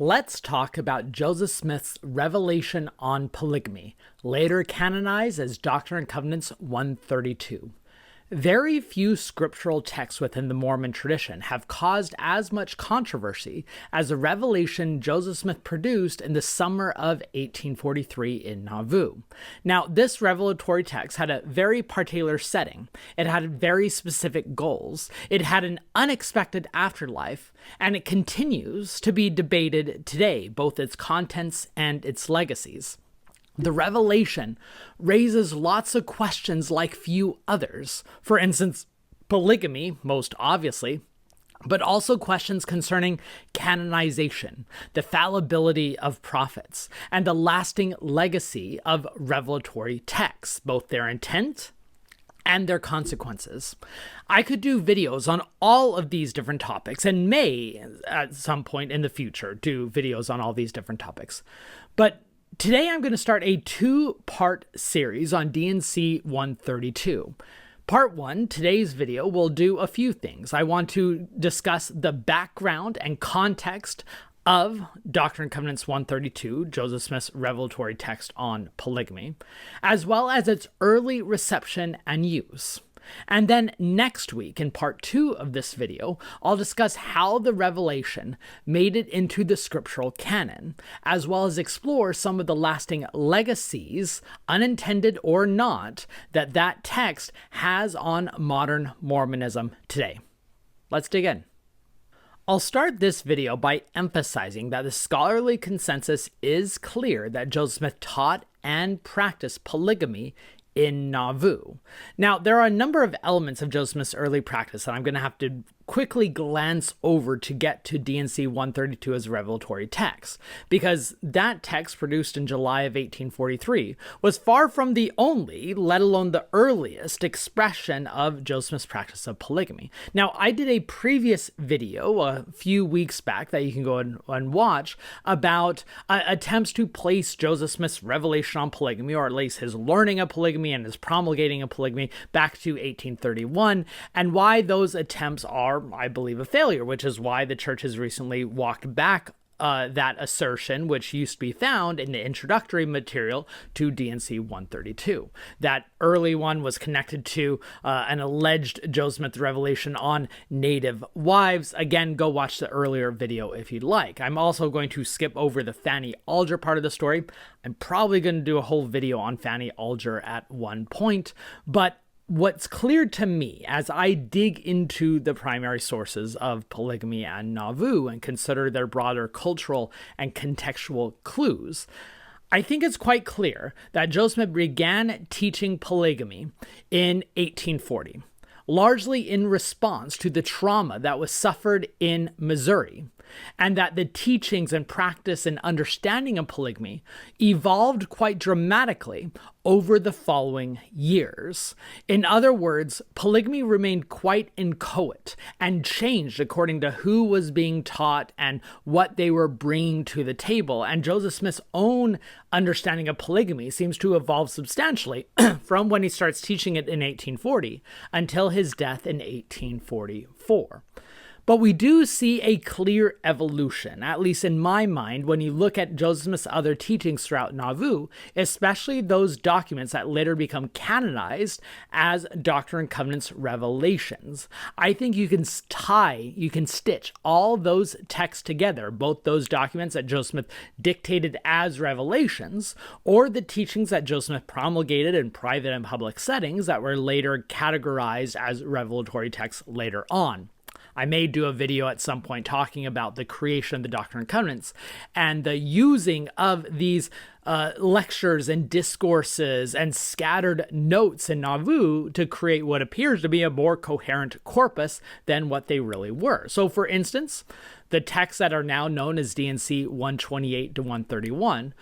Let's talk about Joseph Smith's revelation on polygamy, later canonized as Doctrine and Covenants 132. Very few scriptural texts within the Mormon tradition have caused as much controversy as the revelation Joseph Smith produced in the summer of 1843 in Nauvoo. Now, this revelatory text had a very particular setting. It had very specific goals. It had an unexpected afterlife, and it continues to be debated today, both its contents and its legacies. The revelation raises lots of questions like few others. For instance, polygamy, most obviously, but also questions concerning canonization, the fallibility of prophets, and the lasting legacy of revelatory texts, both their intent and their consequences. I could do videos on all of these different topics and may, at some point in the future, do videos on all these different topics. But today I'm going to start a two-part series on D&C 132. Part 1, today's video, will do a few things. I want to discuss the background and context of Doctrine and Covenants 132, Joseph Smith's revelatory text on polygamy, as well as its early reception and use. And then next week, in part 2 of this video, I'll discuss how the revelation made it into the scriptural canon, as well as explore some of the lasting legacies, unintended or not, that text has on modern Mormonism today. Let's dig in. I'll start this video by emphasizing that the scholarly consensus is clear that Joseph Smith taught and practiced polygamy in Nauvoo. Now, there are a number of elements of Joseph Smith's early practice that I'm going to have to quickly glance over to get to D&C 132 as a revelatory text, because that text, produced in July of 1843, was far from the only, let alone the earliest, expression of Joseph Smith's practice of polygamy. Now, I did a previous video a few weeks back that you can go and watch about attempts to place Joseph Smith's revelation on polygamy, or at least his learning of polygamy and his promulgating of polygamy, back to 1831, and why those attempts are, I believe, a failure, which is why the church has recently walked back that assertion, which used to be found in the introductory material to D&C 132. That early one was connected to an alleged Joseph Smith revelation on native wives. Again, go watch the earlier video if you'd like. I'm also going to skip over the Fanny Alger part of the story. I'm probably going to do a whole video on Fanny Alger at one point, but what's clear to me as I dig into the primary sources of polygamy and Nauvoo and consider their broader cultural and contextual clues, I think it's quite clear that Joseph Smith began teaching polygamy in 1840, largely in response to the trauma that was suffered in Missouri, and that the teachings and practice and understanding of polygamy evolved quite dramatically over the following years. In other words, polygamy remained quite inchoate and changed according to who was being taught and what they were bringing to the table. And Joseph Smith's own understanding of polygamy seems to evolve substantially from when he starts teaching it in 1840 until his death in 1844. But we do see a clear evolution, at least in my mind, when you look at Joseph Smith's other teachings throughout Nauvoo, especially those documents that later become canonized as Doctrine and Covenants revelations. I think you can stitch all those texts together, both those documents that Joseph Smith dictated as revelations, or the teachings that Joseph Smith promulgated in private and public settings that were later categorized as revelatory texts later on. I may do a video at some point talking about the creation of the Doctrine and Covenants and the using of these lectures and discourses and scattered notes in Nauvoo to create what appears to be a more coherent corpus than what they really were. So, for instance, the texts that are now known as D&C 128 to 131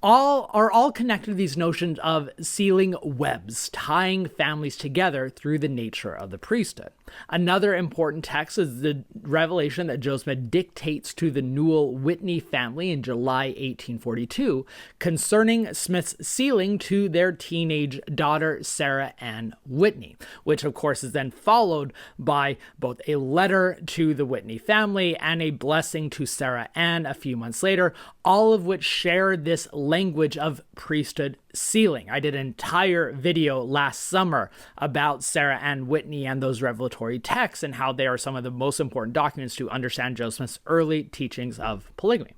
are all connected to these notions of sealing webs, tying families together through the nature of the priesthood. Another important text is the revelation that Joseph Smith dictates to the Newell Whitney family in July 1842 concerning Smith's sealing to their teenage daughter, Sarah Ann Whitney, which of course is then followed by both a letter to the Whitney family and a blessing to Sarah Ann a few months later, all of which share this language of priesthood sealing. I did an entire video last summer about Sarah Ann Whitney and those revelatory texts and how they are some of the most important documents to understand Joseph Smith's early teachings of polygamy.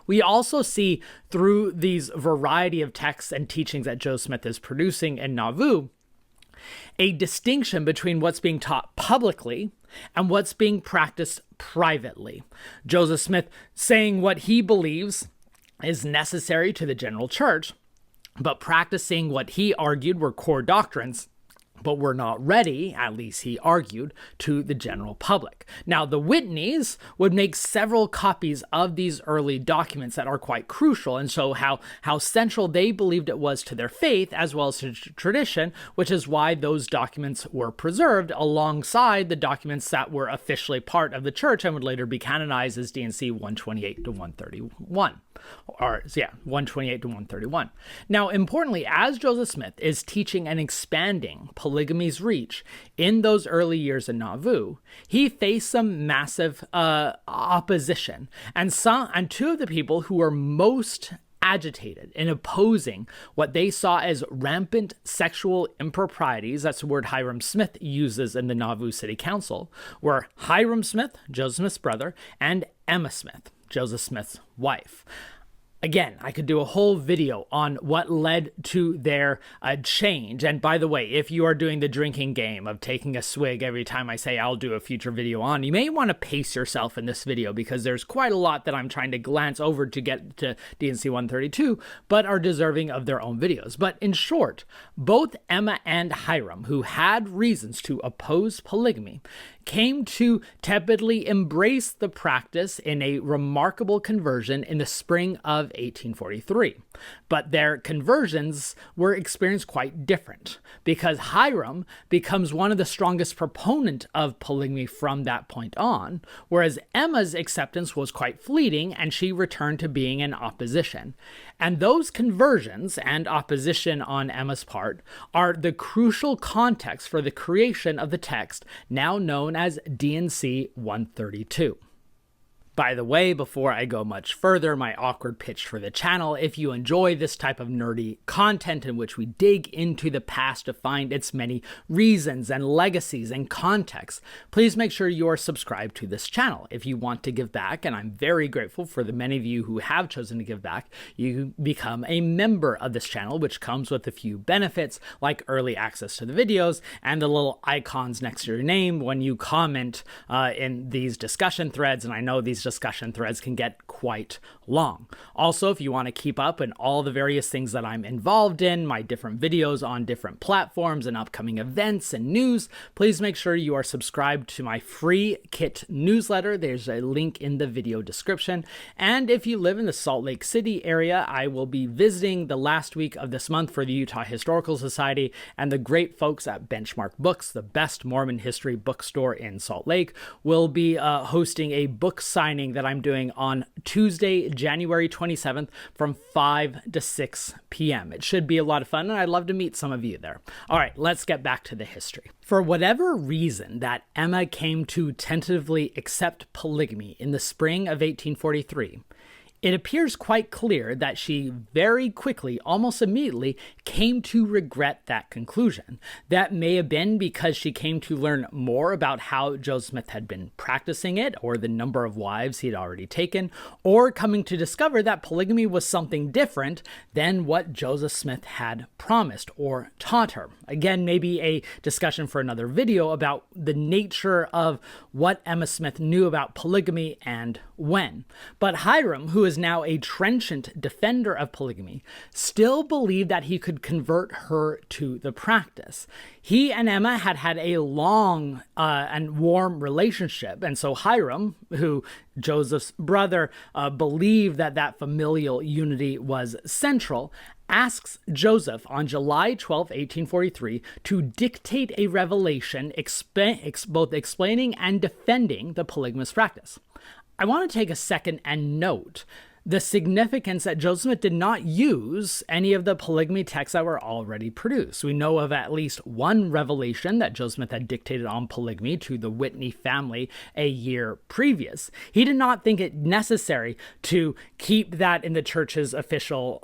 We also see through these variety of texts and teachings that Joseph Smith is producing in Nauvoo a distinction between what's being taught publicly and what's being practiced privately. Joseph Smith saying what he believes is necessary to the general church, but practicing what he argued were core doctrines, but were not ready, at least he argued, to the general public. Now, the Whitneys would make several copies of these early documents that are quite crucial, and so how central they believed it was to their faith as well as to tradition, which is why those documents were preserved alongside the documents that were officially part of the church and would later be canonized as D&C 128 to 131. 128 to 131. Now, importantly, as Joseph Smith is teaching and expanding polygamy's reach in those early years in Nauvoo, he faced some massive opposition. And two of the people who were most agitated in opposing what they saw as rampant sexual improprieties, that's the word Hyrum Smith uses in the Nauvoo City Council, were Hyrum Smith, Joseph Smith's brother, and Emma Smith, Joseph Smith's wife. Again, I could do a whole video on what led to their change. And by the way, if you are doing the drinking game of taking a swig every time I say I'll do a future video on, you may want to pace yourself in this video because there's quite a lot that I'm trying to glance over to get to D&C 132, but are deserving of their own videos. But in short, both Emma and Hyrum, who had reasons to oppose polygamy, came to tepidly embrace the practice in a remarkable conversion in the spring of 1843. But their conversions were experienced quite different, because Hyrum becomes one of the strongest proponents of polygamy from that point on, whereas Emma's acceptance was quite fleeting and she returned to being in opposition. And those conversions and opposition on Emma's part are the crucial context for the creation of the text now known as D&C 132. By the way, before I go much further, my awkward pitch for the channel: if you enjoy this type of nerdy content in which we dig into the past to find its many reasons and legacies and contexts, please make sure you are subscribed to this channel. If you want to give back, and I'm very grateful for the many of you who have chosen to give back, you become a member of this channel, which comes with a few benefits like early access to the videos and the little icons next to your name when you comment in these discussion threads, and I know these discussion threads can get quite long. Also, if you want to keep up in all the various things that I'm involved in, my different videos on different platforms and upcoming events and news, please make sure you are subscribed to my free kit newsletter. There's a link in the video description. And if you live in the Salt Lake City area, I will be visiting the last week of this month for the Utah Historical Society, and the great folks at Benchmark Books, the best Mormon history bookstore in Salt Lake, will be hosting a book signing that I'm doing on Tuesday, January 27th from 5 to 6 p.m. It should be a lot of fun, and I'd love to meet some of you there. All right, let's get back to the history. For whatever reason that Emma came to tentatively accept polygamy in the spring of 1843, it appears quite clear that she very quickly, almost immediately, came to regret that conclusion. That may have been because she came to learn more about how Joseph Smith had been practicing it, or the number of wives he had already taken, or coming to discover that polygamy was something different than what Joseph Smith had promised or taught her. Again, maybe a discussion for another video about the nature of what Emma Smith knew about polygamy and when. But Hyrum, who is now a trenchant defender of polygamy, still believed that he could convert her to the practice. He and Emma had had a long and warm relationship, and so Hyrum, who Joseph's brother, believed that familial unity was central, asks Joseph on July 12, 1843, to dictate a revelation both explaining and defending the polygamous practice. I want to take a second and note the significance that Joseph Smith did not use any of the polygamy texts that were already produced. We know of at least one revelation that Joseph Smith had dictated on polygamy to the Whitney family a year previous. He did not think it necessary to keep that in the church's official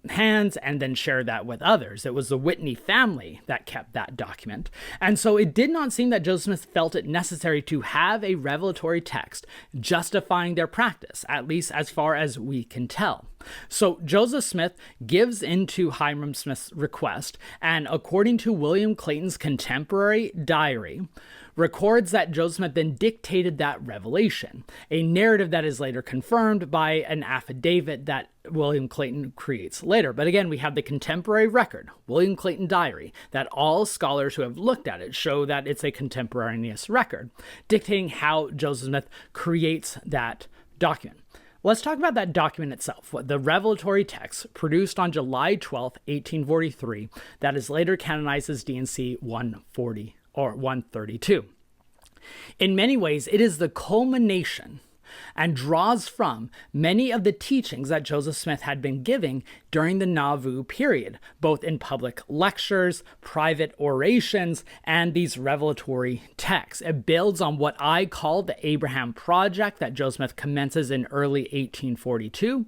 hands and then share that with others. It was the Whitney family that kept that document. And so it did not seem that Joseph Smith felt it necessary to have a revelatory text justifying their practice, at least as far as we can tell. So Joseph Smith gives into Hyrum Smith's request, and according to William Clayton's contemporary diary, records that Joseph Smith then dictated that revelation, a narrative that is later confirmed by an affidavit that William Clayton creates later. But again, we have the contemporary record, William Clayton diary, that all scholars who have looked at it show that it's a contemporaneous record, dictating how Joseph Smith creates that document. Let's talk about that document itself, the revelatory text produced on July 12, 1843, that is later canonized as D&C 140 or 132. In many ways, it is the culmination and draws from many of the teachings that Joseph Smith had been giving during the Nauvoo period, both in public lectures, private orations, and these revelatory texts. It builds on what I call the Abraham Project that Joseph Smith commences in early 1842.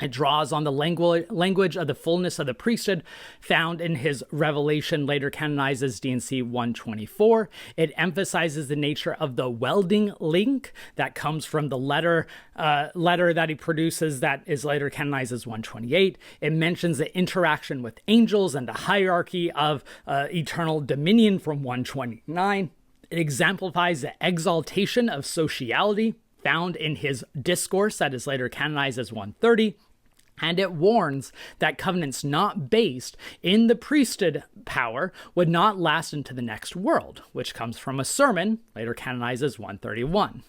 It draws on the language of the fullness of the priesthood found in his revelation, later canonized as D&C 124. It emphasizes the nature of the welding link that comes from the letter that he produces that is later canonized as 128. It mentions the interaction with angels and the hierarchy of eternal dominion from 129. It exemplifies the exaltation of sociality found in his discourse that is later canonized as 130. And it warns that covenants not based in the priesthood power would not last into the next world, which comes from a sermon, later canonized as 131.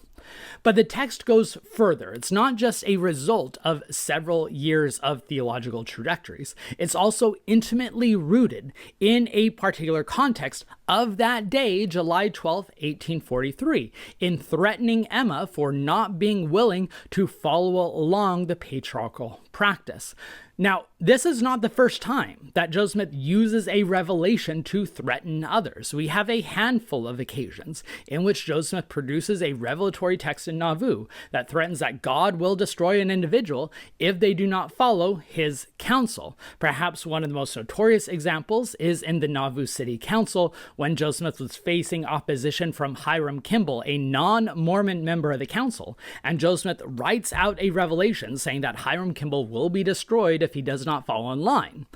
But the text goes further. It's not just a result of several years of theological trajectories. It's also intimately rooted in a particular context of that day, July 12, 1843, in threatening Emma for not being willing to follow along the patriarchal practice. Now, this is not the first time that Joseph Smith uses a revelation to threaten others. We have a handful of occasions in which Joseph Smith produces a revelatory text in Nauvoo that threatens that God will destroy an individual if they do not follow his counsel. Perhaps one of the most notorious examples is in the Nauvoo City Council when Joseph Smith was facing opposition from Hyrum Kimball, a non-Mormon member of the council, and Joseph Smith writes out a revelation saying that Hyrum Kimball will be destroyed if he does not fall in line.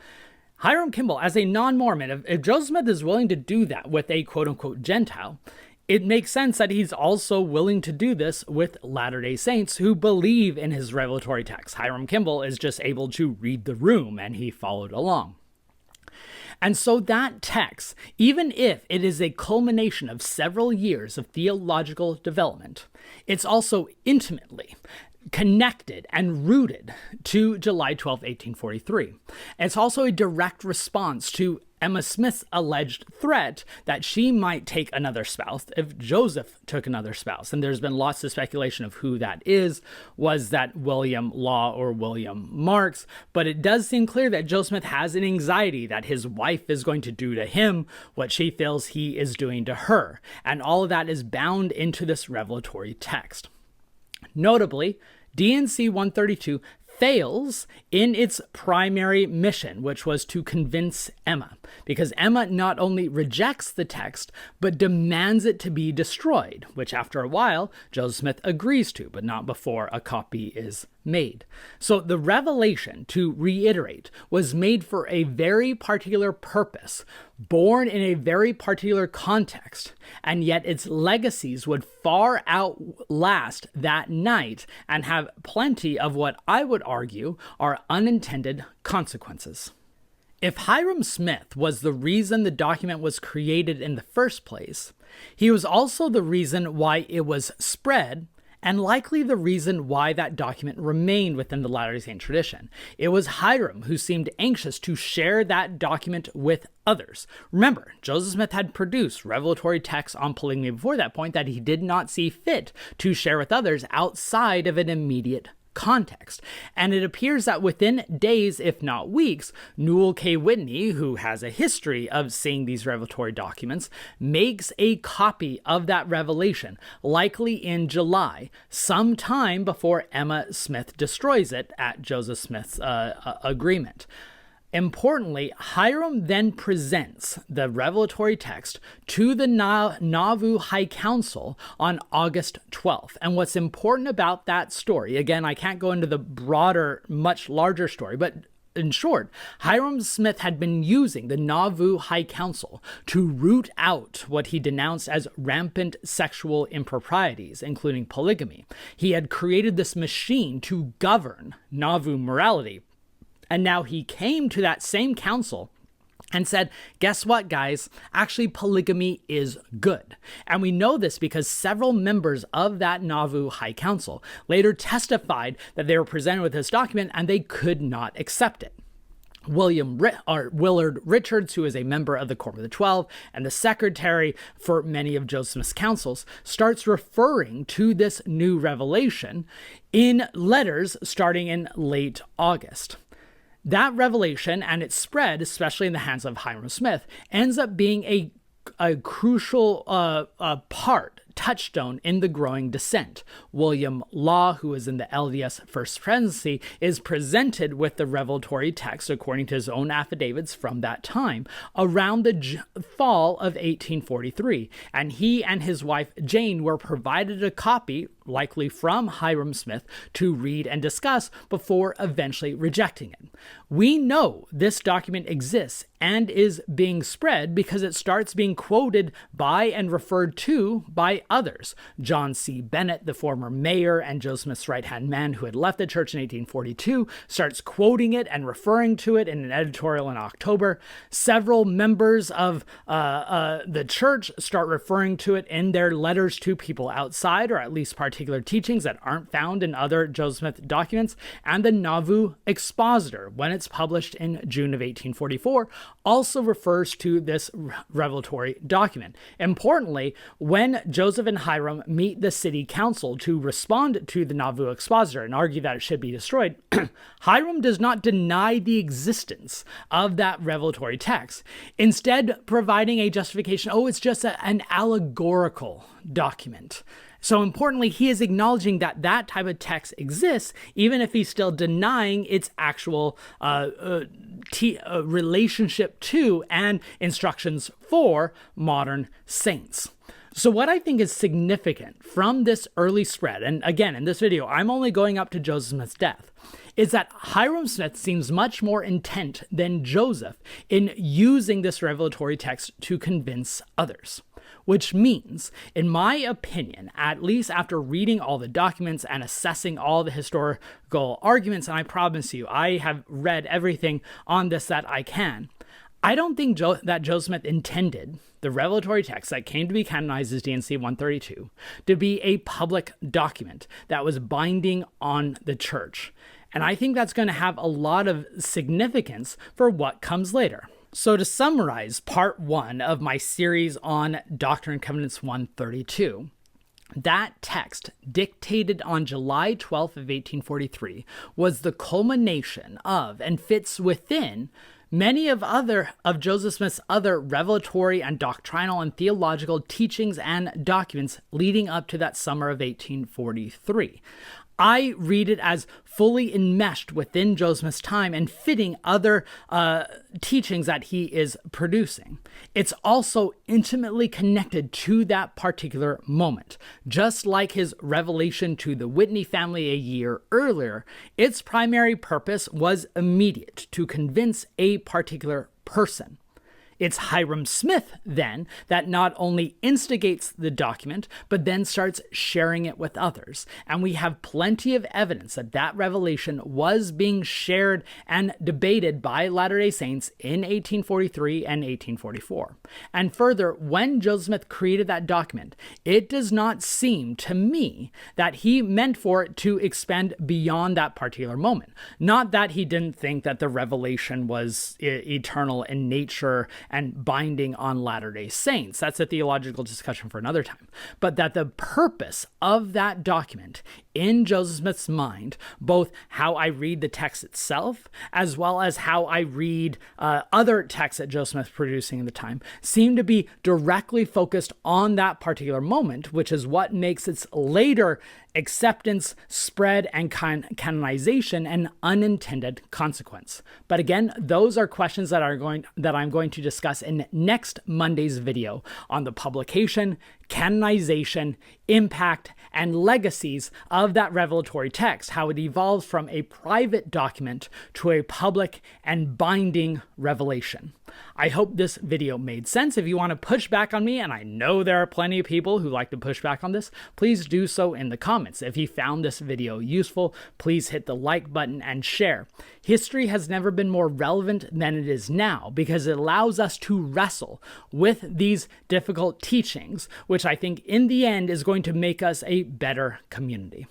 Hyrum Kimball, as a non-Mormon, if Joseph Smith is willing to do that with a quote-unquote Gentile, it makes sense that he's also willing to do this with Latter-day Saints who believe in his revelatory text. Hyrum Kimball is just able to read the room, and he followed along. And so that text, even if it is a culmination of several years of theological development, it's also intimately connected and rooted to July 12, 1843. It's also a direct response to Emma Smith's alleged threat that she might take another spouse if Joseph took another spouse. And there's been lots of speculation of who that is. Was that William Law or William Marks? But it does seem clear that Joseph Smith has an anxiety that his wife is going to do to him what she feels he is doing to her. And all of that is bound into this revelatory text. Notably, D&C 132 fails in its primary mission, which was to convince Emma, because Emma not only rejects the text, but demands it to be destroyed, which after a while, Joseph Smith agrees to, but not before a copy is made. So the revelation, to reiterate, was made for a very particular purpose, born in a very particular context, and yet its legacies would far outlast that night and have plenty of what I would argue are unintended consequences. If Hyrum Smith was the reason the document was created in the first place, he was also the reason why it was spread, and likely the reason why that document remained within the Latter-day Saint tradition. It was Hyrum who seemed anxious to share that document with others. Remember, Joseph Smith had produced revelatory texts on polygamy before that point that he did not see fit to share with others outside of an immediate context. And it appears that within days, if not weeks, Newell K. Whitney, who has a history of seeing these revelatory documents, makes a copy of that revelation, likely in July, sometime before Emma Smith destroys it at Joseph Smith's agreement. Importantly, Hyrum then presents the revelatory text to the Nauvoo High Council on August 12th. And what's important about that story, again, I can't go into the broader, much larger story, but in short, Hyrum Smith had been using the Nauvoo High Council to root out what he denounced as rampant sexual improprieties, including polygamy. He had created this machine to govern Nauvoo morality. And now he came to that same council and said, guess what, guys? Actually, polygamy is good. And we know this because several members of that Nauvoo High Council later testified that they were presented with this document and they could not accept it. Willard Richards, who is a member of the Quorum of the 12 and the secretary for many of Joseph Smith's councils, starts referring to this new revelation in letters starting in late August. That revelation and its spread, especially in the hands of Hyrum Smith, ends up being a crucial touchstone in the growing dissent. William Law, who is in the LDS First Presidency, is presented with the revelatory text, according to his own affidavits from that time, around the fall of 1843. And he and his wife Jane were provided a copy, likely from Hyrum Smith, to read and discuss before eventually rejecting it. We know this document exists and is being spread because it starts being quoted by and referred to by others. John C. Bennett, the former mayor and Joseph Smith's right-hand man who had left the church in 1842, starts quoting it and referring to it in an editorial in October. Several members of the church start referring to it in their letters to people outside, or at least particular teachings that aren't found in other Joseph Smith documents. And the Nauvoo Expositor, when it's published in June of 1844, also refers to this revelatory document. Importantly, when Joseph and Hyrum meet the city council to respond to the Nauvoo Expositor and argue that it should be destroyed, Hyrum does not deny the existence of that revelatory text, instead providing a justification. It's just an allegorical document. So importantly, he is acknowledging that that type of text exists, even if he's still denying its actual relationship to and instructions for modern saints. So what I think is significant from this early spread, and again, in this video, I'm only going up to Joseph Smith's death, is that Hyrum Smith seems much more intent than Joseph in using this revelatory text to convince others. Which means, in my opinion, at least after reading all the documents and assessing all the historical arguments, and I promise you, I have read everything on this that I can, I don't think that Joseph Smith intended the revelatory text that came to be canonized as D&C 132 to be a public document that was binding on the church. And I think that's going to have a lot of significance for what comes later. So to summarize part 1 of my series on Doctrine and Covenants 132, that text, dictated on July 12th of 1843, was the culmination of and fits within many of Joseph Smith's other revelatory and doctrinal and theological teachings and documents leading up to that summer of 1843. I read it as fully enmeshed within Joseph Smith's time and fitting other teachings that he is producing. It's also intimately connected to that particular moment. Just like his revelation to the Whitney family a year earlier, its primary purpose was immediate, to convince a particular person. It's Hyrum Smith, then, that not only instigates the document, but then starts sharing it with others. And we have plenty of evidence that that revelation was being shared and debated by Latter-day Saints in 1843 and 1844. And further, when Joseph Smith created that document, it does not seem to me that he meant for it to expand beyond that particular moment. Not that he didn't think that the revelation was eternal in nature and binding on Latter-day Saints. That's a theological discussion for another time. But that the purpose of that document in Joseph Smith's mind, both how I read the text itself, as well as how I read other texts that Joseph Smith was producing at the time, seem to be directly focused on that particular moment, which is what makes its later acceptance, spread, and canonization an unintended consequence. But again, those are questions that I'm going to discuss in next Monday's video on the publication, canonization, impact, and legacies of that revelatory text, how it evolves from a private document to a public and binding revelation. I hope this video made sense. If you want to push back on me, and I know there are plenty of people who like to push back on this, please do so in the comments. If you found this video useful, please hit the like button and share. History has never been more relevant than it is now because it allows us to wrestle with these difficult teachings, which I think in the end is going to make us a better community.